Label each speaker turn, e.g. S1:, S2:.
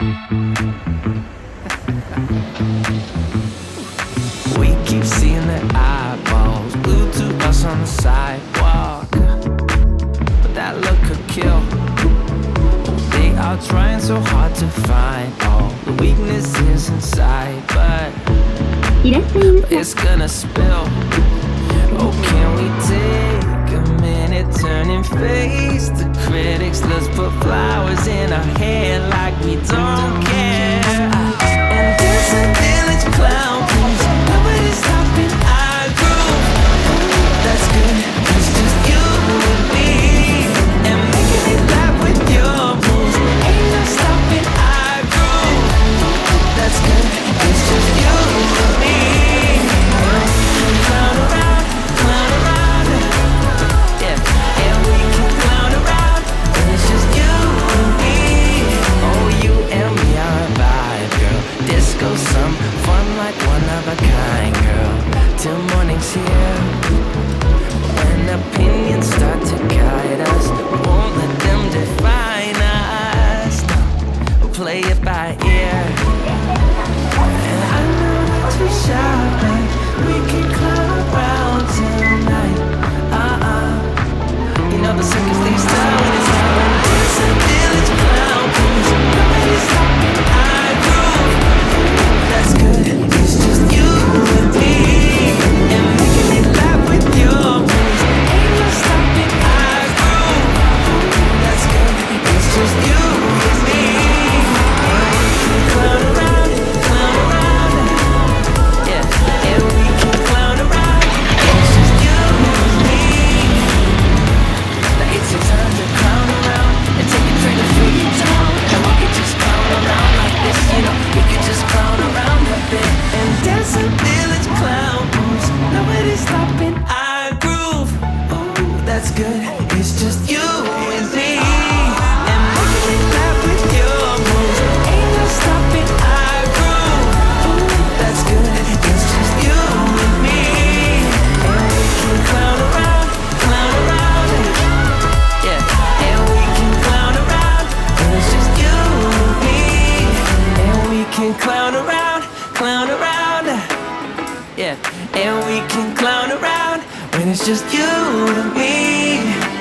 S1: We keep seeing their eyeballs glued to us on the sidewalk, but that look could kill. They are trying so hard to find all the weaknesses inside, but it's gonna spill. Oh, can we take a minute, turn and face the critics? Let's put flowers in our hair like we don't care. And there's a village clown, please. Nobody's stopping our groove. That's good, it's just you and me. And making it laugh with your moves. Ain't no stopping our groove. That's good, it's just you and me. Clown around, yeah. And we can clown around, and it's just you and me. Oh, you and me are a vibe, girl. Disco, some fun like one of a kind, girl. Till morning's here. When opinions start to guide us, we won't let them define us. No, we'll play it by ear. And I know that you're shy, but we can clown around tonight. You know the circus leaves town when it's out. It's a village clown, please. Nobody's stopping our groove. That's good, it's just you and me. And making me laugh with your moves. Ain't no stopping our groove. That's good, it's just you and me. Clown around, yeah. And we can clown around. It's just you and me. Now it's your time to clown around and take a trailer through your town. And we can just clown around like this, you know. We can just clown around a bit. And dance a village clown moves. Nobody's stopping our groove. Ooh, that's good. It's just you and me. And making me laugh with your moves. Ain't no stopping our groove. Ooh, that's good. It's just you and me. And we can clown around, yeah. And we can clown around, and it's just you and me. And we can clown around, yeah. And we can clown around when it's just you and me.